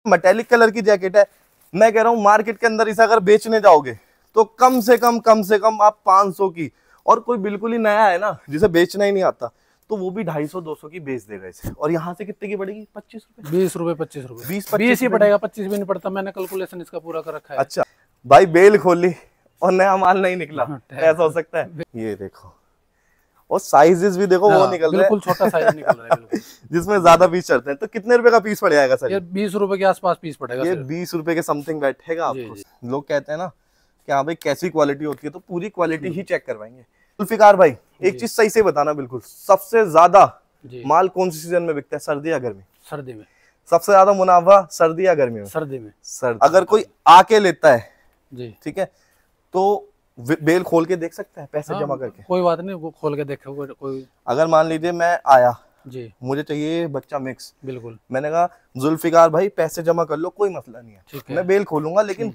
Metallic colour की jacket है। मैं कह रहा हूँ मार्केट के अंदर इसे अगर बेचने जाओगे तो कम से कम आप 500 की, और कोई बिल्कुल ही नया है ना जिसे बेचना ही नहीं आता तो वो भी 250-200 की बेच देगा इसे। और यहाँ से कितने की पड़ेगी? 25 रुपए, 20 रुपए, 25 रुपए, 20 ही पड़ेगा, 25 भी नहीं पड़ता। मैंने कैलकुलेशन इसका पूरा कर रखा है। अच्छा भाई, बेल खोली और नया माल नहीं निकला, ऐसा हो सकता है? ये देखो, और साइजेस भी देखो वो निकल रहे हैं, बिल्कुल छोटा साइज निकल रहा है बिल्कुल। जिसमें ज्यादा पीस चढ़ते हैं। तो कितने रुपए का पीस पड़ जाएगा सर? ये 20 रुपए के आसपास पीस पड़ेगा। ये 20 रुपए के समथिंग बैठेगा आपको। लोग कहते हैं ना कि हाँ भाई कैसी क्वालिटी होती है, तो पूरी क्वालिटी ही चेक करवाएंगे। जुल्फिकार भाई एक चीज सही से बताना, बिल्कुल सबसे ज्यादा माल कौन सी सीजन में बिकता है, सर्दी या गर्मी? सर्दी में। सबसे ज्यादा मुनाफा सर्दी या गर्मी में? सर्दी में। सर्दी। अगर कोई आके लेता है जी, ठीक है, तो बेल खोल के देख सकता है पैसे जमा करके? कोई बात नहीं, वो खोल के देखो कोई। अगर मान लीजिए मैं आया जी, मुझे चाहिए बच्चा मिक्स, बिल्कुल, मैंने कहा जुल्फिकार भाई पैसे जमा कर लो, कोई मसला नहीं है, ठीक है, मैं बेल खोलूंगा, लेकिन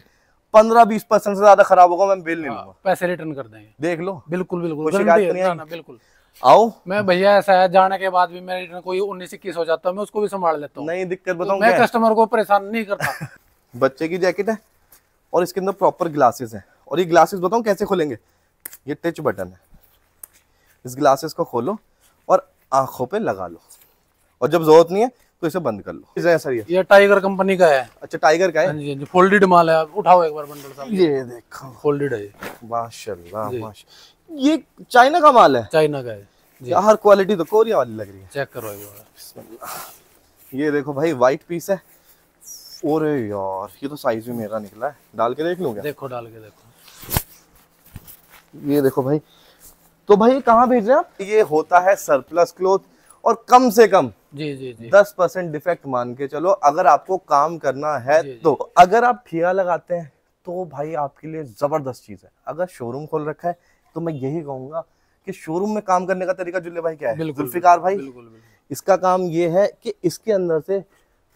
15-20% से ज्यादा खराब होगा मैं बेल नहीं लूंगा, पैसे रिटर्न कर देंगे। देख लो, बिल्कुल बिल्कुल, कोई शिकायत नहीं है? बिल्कुल। आओ। मैं भैया ऐसा है, जाने के बाद भी मैं रिटर्न कोई 19-21 हो जाता है, मैं उसको भी संभाल लेता हूँ। नहीं दिक्कत बताऊं, मैं कस्टमर को परेशान नहीं करता। बच्चे की जैकेट है और इसके अंदर प्रॉपर ग्लासेस हैं, और ये ग्लासेस बताऊं कैसे खोलेंगे? ये टच बटन है, इस ग्लासेस को खोलो और आंखों पे लगा लो, और जब जरूरत नहीं है तो इसे बंद कर लो। सर ये टाइगर कंपनी का है। अच्छा टाइगर का है? हाँ जी, फोल्डेड माल है। उठाओ एक बार बंडल साहब, ये देखो फोल्डेड है। माशाल्लाह माशाल्लाह, ये चाइना का माल है? चाइना का है यार, क्वालिटी तो कोरिया वाली लग रही है। चेक करो एक बार। ये देखो भाई व्हाइट पीस है। अरे यार ये तो साइज भी मेरा निकला है, डाल के देख लूं क्या? देखो डाल के देखो। ये देखो भाई, तो भाई कहाँ भेज रहे हैं आप? ये होता है सरप्लस क्लॉथ, और कम से कम जी 10% डिफेक्ट मान के चलो अगर आपको काम करना है। तो अगर आप ठिया लगाते हैं तो भाई आपके लिए जबरदस्त चीज है। अगर शोरूम खोल रखा है तो मैं यही कहूंगा कि शोरूम में काम करने का तरीका जुल्ले भाई क्या है? जुल्फिकार भाई इसका काम ये है कि इसके अंदर से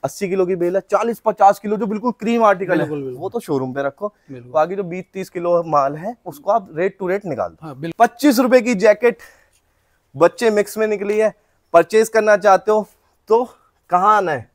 80 किलो की बेल है, 40-50 किलो जो बिल्कुल क्रीम आर्टिकल है वो तो शोरूम पे रखो, बाकी जो 20-30 किलो माल है उसको आप रेट टू रेट निकाल दो। 25 रुपए की जैकेट बच्चे मिक्स में निकली है, परचेज करना चाहते हो तो कहाँ आना है?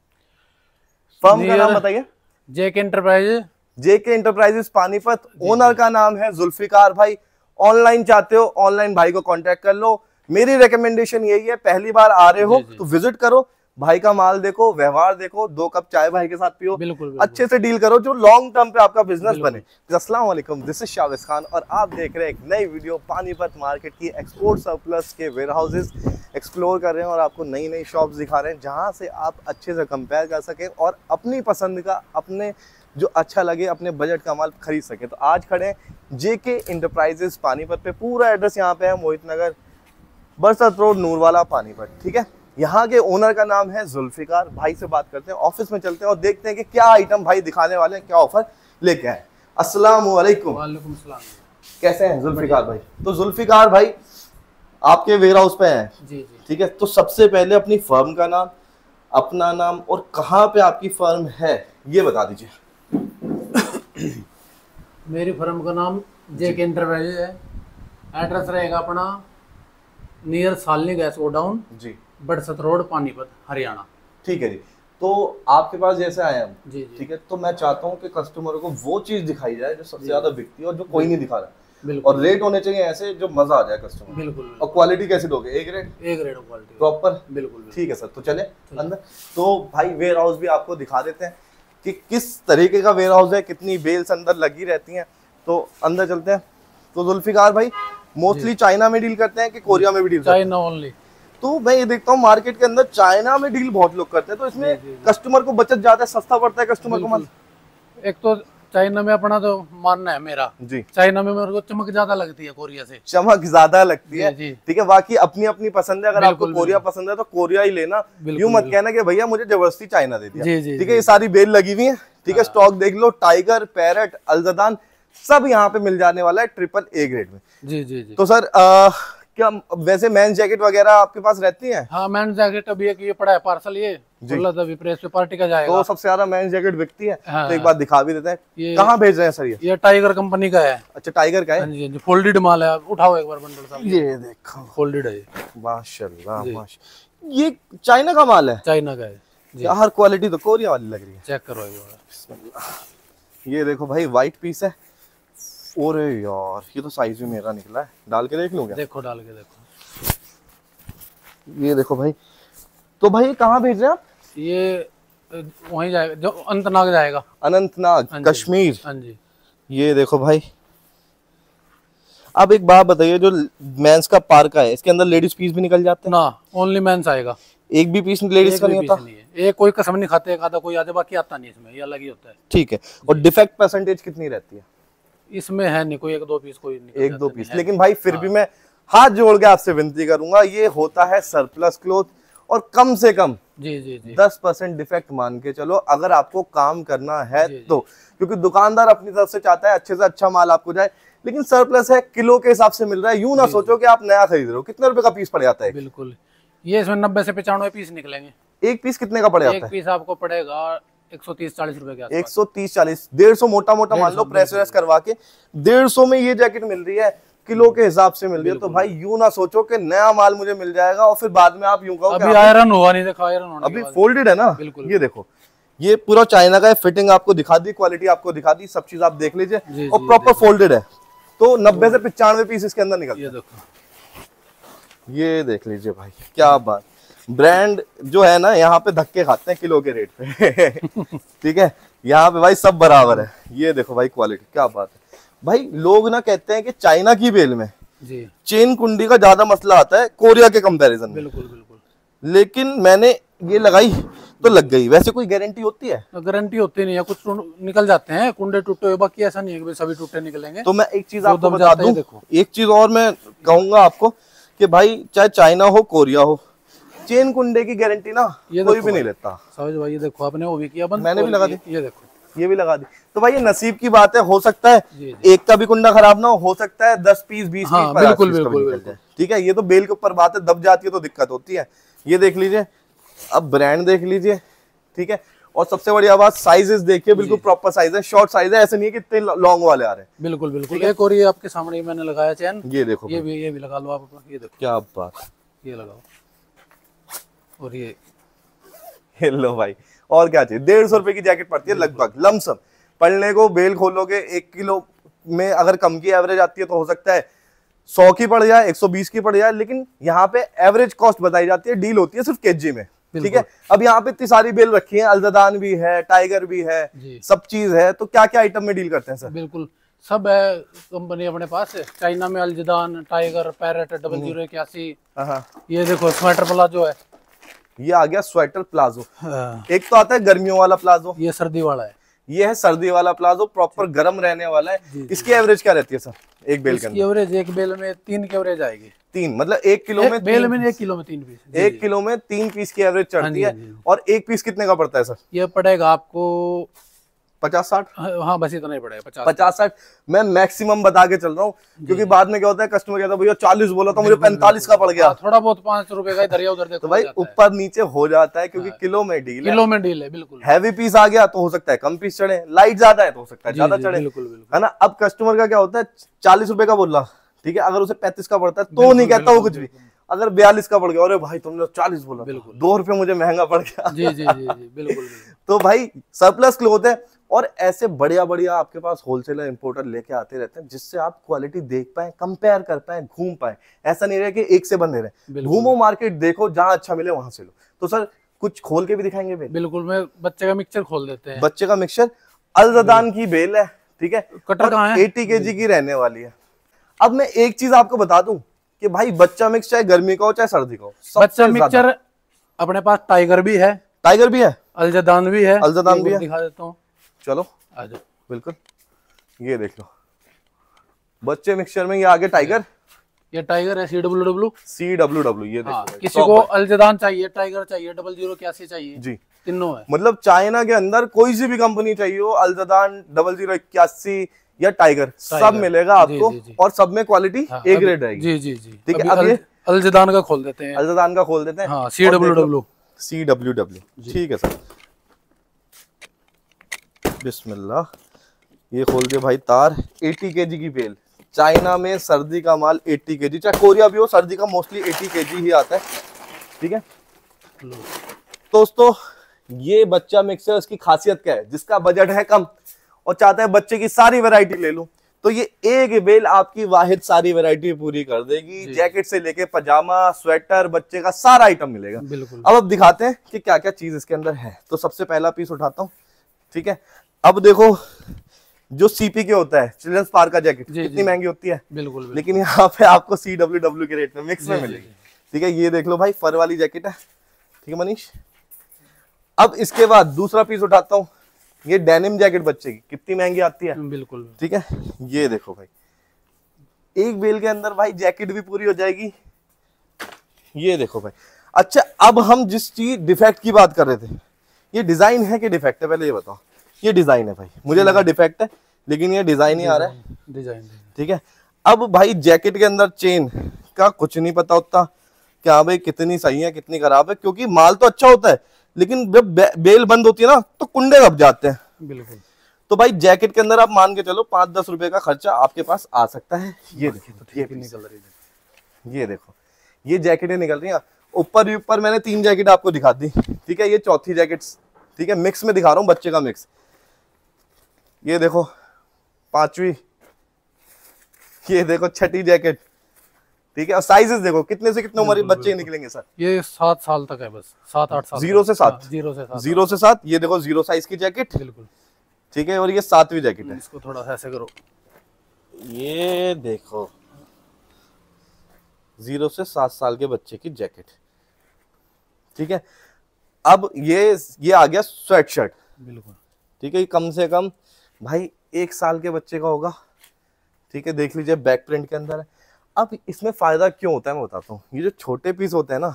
फर्म का नाम बताइए। जेके एंटरप्राइजेज। जेके एंटरप्राइजेज पानीपत। ओनर का नाम है जुल्फिकार भाई। ऑनलाइन चाहते हो, ऑनलाइन भाई को कांटेक्ट कर लो। मेरी रिकमेंडेशन यही है, पहली बार आ रहे हो तो विजिट करो, भाई का माल देखो, व्यवहार देखो, 2 कप चाय भाई के साथ पियो, अच्छे से डील करो, जो लॉन्ग टर्म पे आपका बिजनेस बने। अस्सलाम वालेकुम, दिस इज शाविज खान और आप देख रहे हैं एक नई वीडियो। पानीपत मार्केट की एक्सपोर्ट सरप्लस के वेयर हाउसेज एक्सप्लोर कर रहे हैं और आपको नई नई शॉप्स दिखा रहे हैं जहां से आप अच्छे से कंपेयर कर सकें और अपनी पसंद का, अपने जो अच्छा लगे, अपने बजट का माल खरीद सके। तो आज खड़े हैं जेके एंटरप्राइजेज पानीपत पे। पूरा एड्रेस यहाँ पे है मोहित नगर, बरसत रोड, नूरवाला, पानीपत। ठीक है, यहाँ के ओनर का नाम है जुल्फिकार भाई। से बात करते हैं, ऑफिस में चलते हैं और देखते हैं कि क्या आइटम भाई दिखाने वाले हैं, क्या ऑफर लेके आए। अस्सलाम वालेकुम। वालेकुम सलाम। कैसे हैं जुल्फिकार भाई? तो जुल्फिकार भाई आपके वेयर हाउस पे हैं? जी। ठीक है, तो सबसे पहले अपनी फर्म का नाम, अपना नाम और कहाँ पे आपकी फर्म है ये बता दीजिए। मेरी फर्म का नाम जेके एंटरप्राइजेज है। एड्रेस रहेगा अपना नियर सालनी गैस गोडाउन जी, बरसत रोड, पानीपत, हरियाणा। ठीक है जी। तो आपके पास जैसे आए हम जी, ठीक है, तो मैं चाहता हूँ कि कस्टमर को वो चीज दिखाई जाए जो सबसे ज्यादा बिकती है और जो कोई नहीं दिखा रहा, और रेट होने चाहिए ऐसे जो मजा आ जाए कस्टमर। बिल्कुल। और क्वालिटी कैसी दोगे? एक रेट क्वालिटी प्रॉपर। बिल्कुल। ठीक है सर, तो चले अंदर। तो भाई वेयर हाउस भी आपको दिखा देते हैं कि किस तरीके का वेयर हाउस है, कितनी बेल्स अंदर लगी रहती हैं। तो अंदर चलते हैं। तो जुल्फिकार भाई मोस्टली चाइना में डील करते हैं कि कोरिया में भी डील करते हैं? China only. तो मैं ये देखता हूँ मार्केट के अंदर चाइना में डील बहुत लोग करते हैं, तो इसमें कस्टमर को बचत ज्यादा है, सस्ता पड़ता है कस्टमर को माल। एक तो चाइना में अपना तो मानना है मेरा जी, चाइना में मेरे को चमक ज्यादा लगती है, कोरिया से चमक ज्यादा लगती है। ठीक है, बाकी अपनी अपनी पसंद है। अगर आपको कोरिया पसंद है तो कोरिया ही लेना, यूं मत कहना कि भैया मुझे जबरदस्ती चाइना दे दिया। ठीक है, ये सारी बेल लगी हुई है। ठीक है, स्टॉक देख लो, टाइगर, पैरेट, अल्जदान सब यहाँ पे मिल जाने वाला है AAA ग्रेड में। जी। तो सर क्या वैसे मेंस जैकेट वगैरह आपके पास रहती हैं? हाँ, मेंस जैकेट अभी एक ये पड़ा है पार्सल, ये अभी प्रेस पे पार्टी का जाएगा। तो सबसे ज्यादा मेंस जैकेट बिकती है। हाँ, तो एक बार दिखा भी देते हैं। कहाँ भेज रहे हैं सर ये? टाइगर कंपनी का है। अच्छा, टाइगर का है? जी, फोल्डेड माल है। उठाओ एक बार बंडल साहब। ये देखो फोल्डेड है। माशाल्लाह माशाल्लाह। ये चाइना का माल है? चाइना का है। यार क्वालिटी तो कोरिया वाली लग रही है। चेक करो ये। ये देखो भाई व्हाइट पीस है। ओरे यार ये तो साइज भी मेरा निकला है, डाल के देख लूं क्या? देखो डाल के देखो। ये देखो भाई, तो भाई कहाँ भेज रहे हैं आप? ये वहीं जाएगा जो अनंतनाग जाएगा। अनंतनाग कश्मीर। हाँ जी। ये देखो भाई, अब एक बात बताइए, जो मेंस का पार्का है इसके अंदर लेडीज पीस भी निकल जाते हैं ना? ओनली मेंस आएगा। एक भी पीस लेडीज का नहीं होता? एक कोई कसम नहीं खाते, एक आधा कोई आधे, बाकी आता नहीं इसमें, ये अलग ही होता है। ठीक है। और डिफेक्ट परसेंटेज कितनी रहती है इसमें? है नहीं कोई, एक दो पीस कोई एक दो पीस। लेकिन भाई फिर भी मैं हाथ जोड़ के आपसे विनती करूंगा, ये होता है सरप्लस क्लॉथ और कम से कम जी 10% डिफेक्ट मान के चलो, अगर आपको काम करना है तो। क्योंकि दुकानदार अपनी तरफ से चाहता है अच्छे से अच्छा माल आपको जाए, लेकिन सरप्लस है, किलो के हिसाब से मिल रहा है। यूं ना सोचो कि आप नया खरीद रहे हो। कितने रुपए का पीस पड़ जाता है? बिल्कुल, ये इसमें 90 से 95 पीस निकलेंगे। एक पीस कितने का पड़ जाता है? एक पीस आपको पड़ेगा 130-40 रुपए के आसपास। 130-40, 150 मोटा मोटा मान लो, प्रेस व्रेस करवा के 150 में ये जैकेट मिल रही है, किलो के हिसाब से मिल रही है। तो भाई यूं ना सोचो कि नया माल मुझे मिल जाएगा और फिर बाद में आप यूं कहो अभी आयरन हुआ नहीं, देखो आयरन होने अभी फोल्डेड है ना। बिल्कुल। ये देखो, ये पूरा चाइना का है, फिटिंग आपको दिखा दी, क्वालिटी आपको दिखा दी, सब चीज आप देख लीजिए, और प्रॉपर फोल्डेड है। तो 90 से 95 पीस इसके अंदर निकलते हैं। ये देखो, ये देख लीजिए भाई, क्या बात। ब्रांड जो है ना, यहाँ पे धक्के खाते हैं किलो के रेट पे। ठीक है, यहाँ पे भाई सब बराबर है। ये देखो भाई क्वालिटी, क्या बात है भाई। लोग ना कहते हैं कि चाइना की बेल में जी चेन कुंडी का ज्यादा मसला आता है कोरिया के कंपैरिजन में। बिल्कुल बिल्कुल। लेकिन मैंने ये लगाई तो लग गई। वैसे कोई गारंटी होती है? गारंटी होती नहीं है, कुछ निकल जाते हैं कुंडे टूटे हुए, बाकी ऐसा नहीं है कि सभी टूटे निकलेंगे। तो मैं एक चीज आपको बता दूं, एक चीज और मैं कहूंगा आपको कि भाई चाहे चाइना हो कोरिया हो, चेन कुंडे की गारंटी ना कोई भी नहीं लेता। समझ भाई, ये देखो आपने वो भी किया बंद, मैंने भी लगा दी। ये देखो, ये भी लगा दी। तो भाई ये नसीब की बात है, हो सकता है एक का भी कुंडा खराब ना हो सकता है 10 पीस 20 हाँ, पीस बिल्कुल बिल्कुल। ठीक है, ये तो बेल के ऊपर बात है, दब जाती है तो दिक्कत होती है। ये देख लीजिए, अब ब्रांड देख लीजिए। ठीक है, और सबसे बढ़िया बात, साइजेस देखिए, बिल्कुल प्रॉपर साइज है, शॉर्ट साइज है, ऐसे नहीं है कि इतने लॉन्ग वाले आ रहे हैं। बिल्कुल बिल्कुल। एक और ये आपके सामने मैंने लगाया चैन, ये देखो, ये भी लगा लो आप, ये देखो क्या बात, ये लगाओ। और ये लो भाई, और क्या चाहिए। 150 रुपए की जैकेट पड़ती है लगभग, लमसम। पढ़ने को बेल खोलोगे 1 किलो में अगर कम की एवरेज आती है तो हो सकता है 100 की पड़ जाए, 120 की पड़ जाए, लेकिन यहाँ पे एवरेज कॉस्ट बताई जाती है, डील होती है सिर्फ केजी में। ठीक है, अब यहाँ पे इतनी सारी बेल रखी है, अल्जदान भी है, टाइगर भी है, सब चीज है। तो क्या क्या आइटम में डील करते हैं सर? बिल्कुल सब है कंपनी अपने पास। चाइना में अल्जदान, टाइगर, पैरेट, 0081। ये देखो स्वेटर प्लाजो है, ये आ गया स्वेटर प्लाजो। एक तो आता है गर्मियों वाला प्लाजो, ये सर्दी वाला है। ये है सर्दी वाला प्लाजो, प्रॉपर गर्म रहने वाला है। इसकी एवरेज क्या रहती है सर एक बेल के अंदर? एवरेज एक बेल में 3 की एवरेज आएगी। 3 मतलब 1 किलो में बेल में 1 किलो में 3 पीस, 1 किलो में 3 पीस की एवरेज चढ़ती है। और एक पीस कितने का पड़ता है सर? ये पड़ेगा आपको 50-60। हाँ बस इतना ही पड़ेगा, 50-60। मैं मैक्सिमम बता के चल रहा हूँ, क्योंकि बाद में क्या होता है, कस्टमर कहता है भैया 40 बोला था, मुझे 45 का पड़ गया। थोड़ा बहुत 5 रुपए का इधर या उधर देखो, तो भाई ऊपर नीचे हो जाता है, क्योंकि किलो में डील है। किलो में डील है, बिल्कुल। हैवी पीस आ गया तो हो सकता है कम पीस चढ़े, लाइट ज्यादा है तो हो सकता है ज्यादा चढ़े, है ना। अब कस्टमर का क्या होता है, 40 रुपए का बोल रहा, ठीक है, अगर उसे 35 का पड़ता है तो नहीं कहता वो कुछ भी। अगर 42 का पड़ गया, अरे भाई तुमने 40 बोला, 2 रुपए मुझे महंगा पड़ गया। जी बिल्कुल। तो भाई सरप्लस क्लॉथ है, और ऐसे बढ़िया बढ़िया आपके पास होलसेलर इंपोर्टर लेके आते रहते हैं, जिससे आप क्वालिटी देख पाए, कंपेयर कर पाए, घूम पाए। ऐसा नहीं रहे कि एक से बंधे रहे, घूमो मार्केट, देखो जहां अच्छा मिले वहां से लो। तो सर कुछ खोल के भी दिखाएंगे बेल? बिल्कुल, मैं बच्चे का मिक्सचर खोल देते हैं। बच्चे का मिक्सचर अल्जदान की बेल है, ठीक है, कटर कहाँ है? 80 kg की रहने वाली है। अब मैं एक चीज आपको बता दूं कि भाई बच्चा मिक्स चाहे गर्मी का हो चाहे सर्दी का हो, बच्चा मिक्सचर अपने पास टाइगर भी है, अल्जदान भी है, दिखा देता हूँ, चलो आ जाओ। बिल्कुल, ये देख लो बच्चे मिक्सचर में, ये आगे टाइगर, ये टाइगर है, CWW। ये देखो, किसी को अल्जदान चाहिए, टाइगर चाहिए, 0081 चाहिए जी, तीनों है। मतलब चाइना के अंदर कोई सी भी कंपनी चाहिए हो, अल्जदान, 0081 या टाइगर, सब मिलेगा आपको। और सब में क्वालिटी एक ग्रेड रहेगी। जी ठीक है। अब ये अल्जदान का खोल देते हैं, हाँ, CWW। ठीक है सर, बिस्मिल्लाह। ये खोल के भाई तार, 80 kg की बेल, चाइना में सर्दी का माल 80 kg, चाहे कोरिया भी हो, सर्दी का मोस्टली 80 kg ही आता है। ठीक है दोस्तों, ये बच्चा मिक्स है, उसकी खासियत क्या है, जिसका बजट है कम और चाहता है बच्चे की सारी वैरायटी ले लूं, तो ये एक बेल आपकी वाहिद सारी वैरायटी पूरी कर देगी। जैकेट से लेके पजामा, स्वेटर, बच्चे का सारा आइटम मिलेगा। बिल्कुल। अब दिखाते हैं कि क्या क्या चीज इसके अंदर है। तो सबसे पहला पीस उठाता हूँ, ठीक है। अब देखो जो सीपी के होता है, चिल्ड्रंस पार्क का जैकेट, कितनी महंगी होती है। बिल्कुल। लेकिन यहाँ पे आपको CWW के रेट में मिक्स में मिलेगी, ठीक है। ये देख लो भाई, फर वाली जैकेट है, ठीक है मनीष। अब इसके बाद दूसरा पीस उठाता हूँ, ये डेनिम जैकेट बच्चे की, कितनी महंगी आती है। बिल्कुल, ठीक है। ये देखो भाई, एक बेल के अंदर भाई जैकेट भी पूरी हो जाएगी। ये देखो भाई। अच्छा, अब हम जिस चीज डिफेक्ट की बात कर रहे थे, ये डिजाइन है कि डिफेक्ट है, पहले ये बताओ। ये डिजाइन है भाई, मुझे लगा डिफेक्ट है, लेकिन ये डिजाइन ही आ रहा है, डिजाइन। ठीक है। अब भाई जैकेट के अंदर चेन का कुछ नहीं पता होता क्या भाई कितनी सही है कितनी खराब है, क्योंकि माल तो अच्छा होता है, लेकिन जब बेल बंद होती है ना तो कुंडे दब जाते हैं। बिल्कुल। तो भाई जैकेट के अंदर आप मान के चलो 5-10 रुपए का खर्चा आपके पास आ सकता है। ये देखो, ये निकल रही है, ये देखो, ये जैकेटें निकल रही हैं। ऊपर मैंने 3 जैकेट आपको दिखा दी, ठीक है। ये चौथी जैकेट, ठीक है, मिक्स में दिखा रहा हूँ, बच्चे का मिक्स। ये देखो 5वीं, ये देखो 6ठी जैकेट, ठीक है। और साइजेस देखो, कितने से कितने उम्र बच्चे निकलेंगे सर। ये 7 साल तक है, बस 7-8 साल, 0 से 7, 0 से 7। ये देखो 0 साइज की जैकेट, बिल्कुल, ठीक है। और ये 7वीं जैकेट है। इसको थोड़ा ऐसे करो, ये देखो 0 से 7 साल के बच्चे की जैकेट, ठीक है। अब ये आ गया स्वेट शर्ट, बिल्कुल, ठीक है। कम से कम भाई 1 साल के बच्चे का होगा, ठीक है। देख लीजिए बैक प्रिंट के अंदर है। अब इसमें फायदा क्यों होता है मैं बताता हूँ। ये जो छोटे पीस होते हैं ना,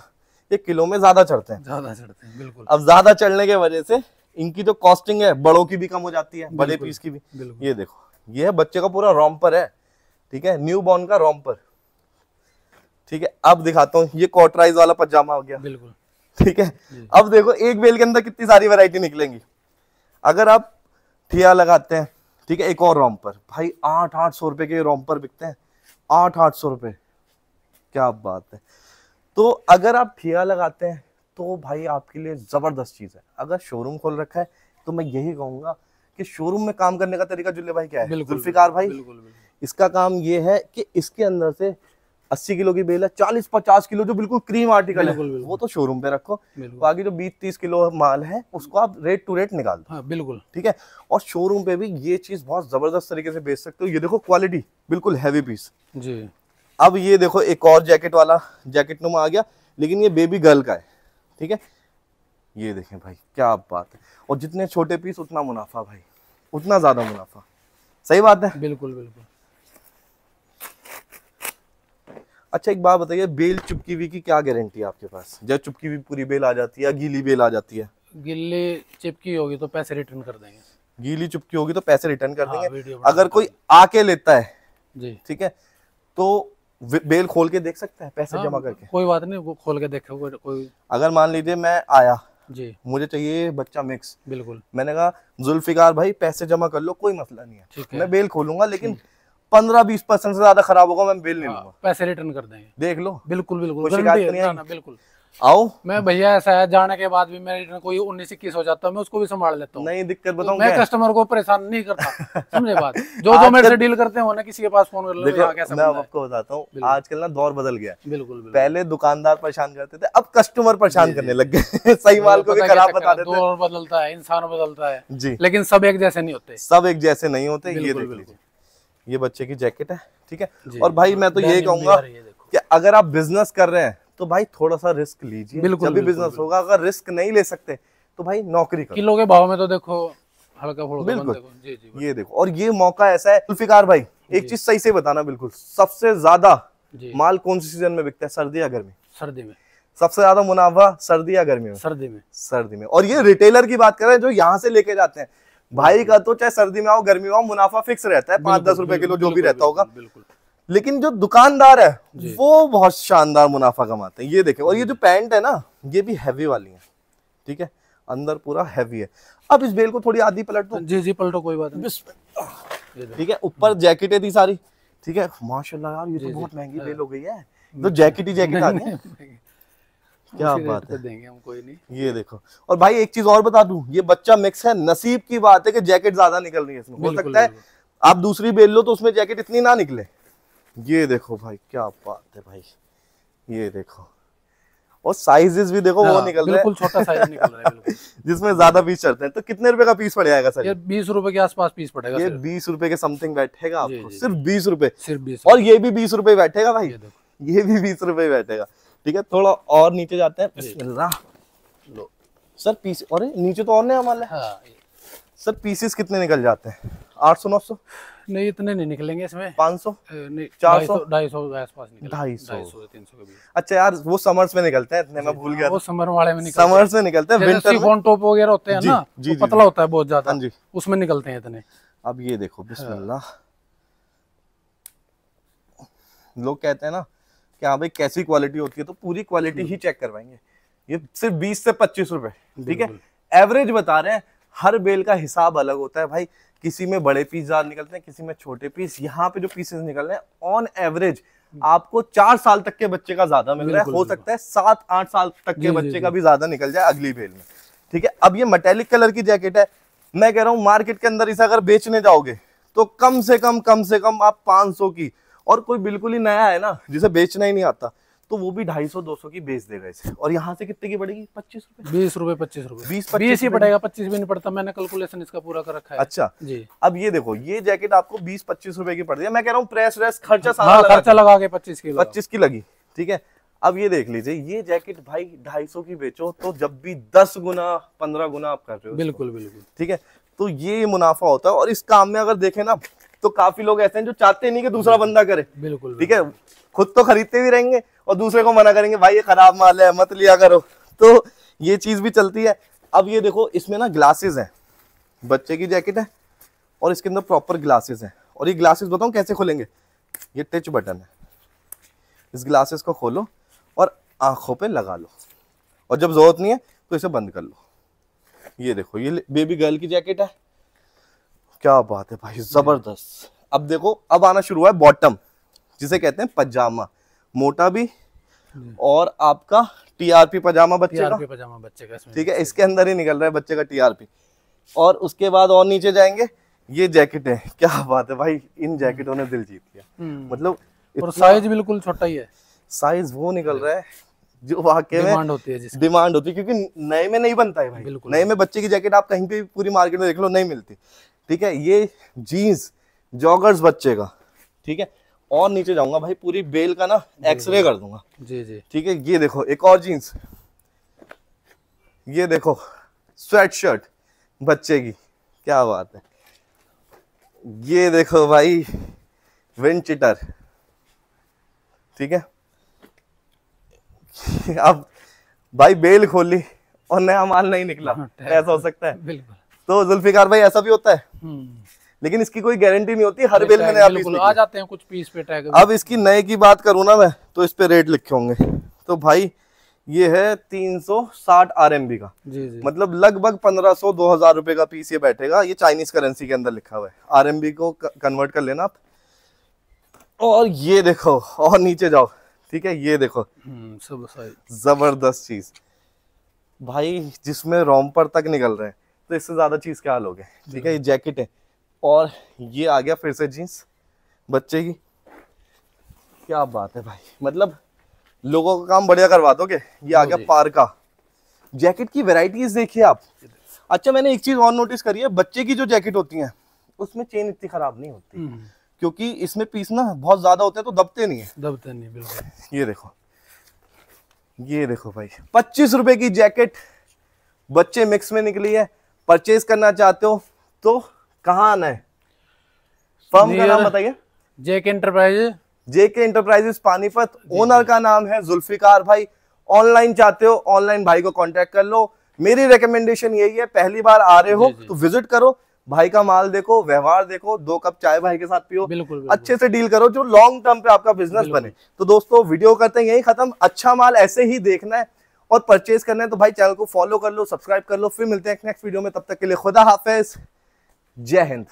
ये किलो में ज्यादा चढ़ते हैं, बिल्कुल। अब ज्यादा चढ़ने के वजह से इनकी जो कॉस्टिंग है बड़ों की भी कम हो जाती है, बड़े पीस की भी। ये देखो, ये है बच्चे का पूरा रॉम्पर है, ठीक है, न्यू बॉर्न का रॉम्पर, ठीक है। अब दिखाता हूँ, ये कॉटराइज वाला पजामा हो गया, बिल्कुल, ठीक है। अब देखो एक बेल के अंदर कितनी सारी वैरायटी निकलेंगी। अगर आप ठिया लगाते हैं, ठीक है, एक और रॉम्पर, भाई 800-800 रुपए के रॉम्पर बिकते हैं, 800-800 रुपए, क्या बात है। तो अगर आप ठिया लगाते हैं तो भाई आपके लिए जबरदस्त चीज है। अगर शोरूम खोल रखा है तो मैं यही कहूंगा कि शोरूम में काम करने का तरीका जुल्ले भाई क्या है, जुल्फिकार भाई, इसका काम ये है कि इसके अंदर से 80 किलो की बेल है, 40-50 किलो जो बिल्कुल क्रीम आर्टिकल है, वो तो शोरूम पे रखो। बाकी जो 20-30 किलो माल है उसको आप रेट टू रेट निकाल दो, बिल्कुल, ठीक है। और शोरूम पे भी ये चीज बहुत जबरदस्त तरीके से बेच सकते हो। ये देखो क्वालिटी बिल्कुल हैवी पीस जी। अब ये देखो एक और जैकेट वाला, जैकेट नुमा आ गया, लेकिन ये बेबी गर्ल का है, ठीक है। ये देखें भाई, क्या बात है। और जितने छोटे पीस उतना मुनाफा भाई, उतना ज्यादा मुनाफा, सही बात है। बिल्कुल, बिल्कुल। अच्छा एक बात बताइए, बेल चुपकी हुई की क्या गारंटी है आपके पास? जब चुपकी हुई पूरी बेल आ जाती है, गीली बेल आ जाती है? गीली चिपकी होगी तो पैसे रिटर्न कर देंगे, गीली चुपकी होगी तो पैसे रिटर्न कर देंगे। अगर कोई आके लेता है जी, ठीक है, तो बेल खोल के देख सकता है पैसे जमा करके? कोई बात नहीं, वो खोल के देखो कोई। अगर मान लीजिए मैं आया जी, मुझे चाहिए बच्चा मिक्स, बिल्कुल, मैंने कहा जुल्फिकार भाई पैसे जमा कर लो, कोई मसला नहीं है, मैं बेल खोलूंगा, लेकिन 15-20% से ज्यादा खराब होगा मैं बेल नहीं लूंगा, पैसे रिटर्न कर देंगे, देख लो। बिल्कुल, बिल्कुल, कोई शिकायत नहीं है, बिल्कुल। आओ, मैं भैया ऐसा है, जाने के बाद भी मैं रिटर्न कोई 19-21 हो जाता है, मैं उसको भी संभाल लेता हूँ, नहीं दिक्कत बताऊं, मैं कस्टमर को परेशान नहीं करता, समझे बात। जो मेरे से डील करते हैं ना, किसी के पास फोन कर लो, मैं आपको बताता हूँ, आजकल ना दौर बदल गया, बिल्कुल, पहले दुकानदार परेशान करते थे, अब कस्टमर परेशान करने लग गए, सही माल को भी खराब बता देते हैं। दौर बदलता है, इंसान बदलता है जी, लेकिन सब एक जैसे नहीं होते, सब एक जैसे नहीं होते। ये देख लीजिए, ये बच्चे की जैकेट है, ठीक है। और भाई मैं तो यही कहूंगा कि अगर आप बिजनेस कर रहे हैं तो भाई थोड़ा सा रिस्क लीजिए, जब भी बिजनेस होगा। अगर रिस्क नहीं ले सकते तो भाई नौकरी करो। किलो के भाव में तो देखो हल्का फुल्का, बिल्कुल जी, जी, ये देखो। और ये मौका ऐसा है जुल्फिकार भाई, एक चीज सही से बताना, बिल्कुल सबसे ज्यादा माल कौन सी सीजन में बिकता है, सर्दी या गर्मी? सर्दी में। सबसे ज्यादा मुनाफा सर्दी या गर्मी में? सर्दी में, सर्दी में। और ये रिटेलर की बात कर रहे हैं जो यहाँ से लेके जाते हैं, भाई का तो चाहे सर्दी में आओ गर्मी में आओ मुनाफा फिक्स रहता है, 5-10 रुपए किलो जो भी रहता होगा, बिल्कुल। लेकिन जो दुकानदार है वो बहुत शानदार मुनाफा कमाते हैं। ये देखें, और ये जो पैंट है ना, ये भी हैवी वाली है, ठीक है, अंदर पूरा हैवी है। अब इस बेल को थोड़ी आधी पलट दो, जी जी पलटो, कोई बात नहीं, ठीक है। ऊपर जैकेटें थी सारी, ठीक है, माशाल्लाह यार ये तो बहुत महंगी बेल हो गई है, तो जैकेट ही जैकेट आ गई, क्या बात है, देंगे हम, कोई नहीं। ये देखो। और भाई एक चीज और बता दूं, ये बच्चा मिक्स है, नसीब की बात है कि जैकेट ज्यादा निकल रही है इसमें। हो सकता है आप दूसरी बेल लो तो उसमें जैकेट इतनी ना निकले। ये देखो भाई, क्या बात है भाई, ये देखो। और साइजेस भी देखो, वो निकल रहा है, बिल्कुल छोटा साइज निकल रहा है बिल्कुल। जिसमें ज्यादा पीस चढ़ते हैं। तो कितने रुपए का पीस पड़ जाएगा सर? ये 20 रुपए के आसपास पीस पड़ेगा। ये 20 रुपए के समथिंग बैठेगा आपको, जी, सिर्फ 20 रुपए। सिर्फ 20। और ये भी 20 रुपए बैठेगा भाई, ये भी 20 रुपए बैठेगा। ठीक है, थोड़ा और नीचे जाते हैं। बिस्मिल्लाह। लो सर पीस, और नीचे तो और नया माल है। सर पीसेस कितने निकल जाते हैं? 800 900? नहीं इतने नहीं निकलेंगे इसमें। 500 नहीं, 400 250 के आसपास निकलेंगे। 250 300 के भी। अच्छा यार, वो समर्स में निकलते हैं इतने, मैं भूल गया। वो समर वाले में निकलते हैं। समर्स में निकलते हैं, विंटर में सिफॉन टॉप वगैरह होते हैं ना, वो पतला होता है बहुत ज्यादा, उसमें निकलते हैं इतने। अब ये देखो, बिस्मिल्लाह। लोग कहते हैं ना कि हाँ भाई कैसी क्वालिटी होती है, तो पूरी क्वालिटी ही चेक करवाएंगे। ये सिर्फ 20 से 25 रुपए, ठीक है, एवरेज बता रहे हैं। हर बेल का हिसाब अलग होता है भाई, किसी में बड़े पीस ज्यादा निकलते हैं, किसी में छोटे पीस। यहाँ पे जो पीसेस निकल रहे हैं ऑन एवरेज आपको 4 साल तक के बच्चे का ज्यादा मिल रहा है। हो सकता है 7-8 साल तक के बच्चे का भी ज्यादा निकल जाए अगली बेल में। ठीक है, अब ये मेटेलिक कलर की जैकेट है, मैं कह रहा हूँ मार्केट के अंदर इसे अगर बेचने जाओगे तो कम से कम आप 500 की, और कोई बिल्कुल ही नया है ना जिसे बेचना ही नहीं आता, तो वो भी 250-200 की बेच देगा इसे। और यहाँ से कितने की पड़ेगी? 25 रुपए, 20 रुपए, 25 रुपए, 20 ही पड़ेगा, 25 भी नहीं पड़ता। मैंने कैलकुलेशन इसका पूरा कर रखा है। अच्छा जी। अब ये देखो, ये जैकेट आपको 20-25 रुपए की पड़ रही है। मैं कह रहा हूँ प्रेस व्रेस खर्चा सारा खर्चा लगा के 25 की लगी। ठीक है, अब ये देख लीजिए, ये जैकेट भाई 250 की बेचो तो जब भी 10 गुना 15 गुना आप कर रहे हो। बिल्कुल बिल्कुल। ठीक है, तो ये मुनाफा होता है। और इस काम में अगर देखें ना, तो काफी लोग ऐसे हैं जो चाहते नहीं कि दूसरा बंदा करे। बिल्कुल। ठीक है, खुद तो खरीदते भी रहेंगे और दूसरे को मना करेंगे, भाई ये खराब माल है मत लिया करो। तो ये चीज भी चलती है। अब ये देखो, इसमें ना ग्लासेस हैं, बच्चे की जैकेट है और इसके अंदर प्रॉपर ग्लासेस हैं। और ये ग्लासेस बताऊं कैसे खोलेंगे? ये टच बटन है, इस ग्लासेस को खोलो और आंखों पे लगा लो, और जब जरूरत नहीं है तो इसे बंद कर लो। ये देखो, ये बेबी गर्ल की जैकेट है। क्या बात है भाई, जबरदस्त। अब देखो, अब आना शुरू हुआ है बॉटम, जिसे कहते हैं पजामा, मोटा भी और आपका टीआरपी पजामा बच्चे का। ठीक है, इसके अंदर ही निकल रहा है बच्चे का टीआरपी। और उसके बाद और नीचे जाएंगे, ये जैकेट है। क्या बात है भाई, इन जैकेटों ने दिल जीत लिया। मतलब और साइज बिल्कुल छोटा ही है, साइज वो निकल रहा है जो वाकई में डिमांड होती है, क्योंकि नए में नहीं बनता है भाई। नए में बच्चे की जैकेट आप कहीं पे पूरी मार्केट में देख लो, नहीं मिलती। ठीक है, ये जीन्स जॉगर्स बच्चे का। ठीक है, और नीचे जाऊंगा भाई, पूरी बेल का ना एक्सरे कर दूंगा। जी जी। ठीक है, ये देखो एक और जीन्स, ये देखो स्वेट शर्ट बच्चे की। क्या बात है, ये देखो भाई विंड चिटर। ठीक है, अब भाई बेल खोली और नया माल नहीं निकला, ऐसा हो सकता है? बिल्कुल। तो जुल्फिकार भाई ऐसा भी होता है, लेकिन इसकी कोई गारंटी नहीं होती। हर बेल में नया पीस आ जाते हैं कुछ पीस पे टैग। अब इसकी नए की बात करूं ना मैं, तो इस पे रेट लिखे होंगे। तो भाई ये है 360 RMB का। जी। मतलब लगभग 1500-2000 रुपए का पीस ये बैठेगा। ये चाइनीज करेंसी के अंदर लिखा हुआ है, RMB को कन्वर्ट कर लेना आप। और ये देखो, और नीचे जाओ। ठीक है, ये देखो जबरदस्त चीज भाई, जिसमें रोम्पर तक निकल रहे हैं, तो इससे ज्यादा चीज क्या लोगे। ठीक है, ये जैकेट है। और ये आ गया फिर से जीन्स बच्चे की। क्या बात है भाई, मतलब लोगों का काम बढ़िया करवा दोगे। ये आ गया पार्का। जैकेट की वैरायटीज देखिए आप। अच्छा, मैंने एक चीज और नोटिस करी है, बच्चे की जो जैकेट होती है उसमें चेन इतनी खराब नहीं होती, क्योंकि इसमें पीस ना बहुत ज्यादा होते हैं, तो दबते नहीं है। बिल्कुल। ये देखो भाई, 25 रुपए की जैकेट बच्चे मिक्स में निकली है। परचेज करना चाहते हो तो कहाँ आना है? फर्म का नाम बताइए। जेके एंटरप्राइजेस पानीपत। ओनर का नाम है जुल्फिकार भाई। ऑनलाइन चाहते हो, ऑनलाइन भाई को कांटेक्ट कर लो। मेरी रिकमेंडेशन यही है, पहली बार आ रहे हो तो विजिट करो, भाई का माल देखो, व्यवहार देखो, 2 कप चाय भाई के साथ पियो, बिल्कुल। अच्छे से डील करो, जो लॉन्ग टर्म पे आपका बिजनेस बने। तो दोस्तों, वीडियो करते हैं यही खत्म। अच्छा माल ऐसे ही देखना है और परचेज करना है तो भाई चैनल को फॉलो कर लो, सब्सक्राइब कर लो। फिर मिलते हैं नेक्स्ट वीडियो में, तब तक के लिए खुदा हाफिज, जय हिंद।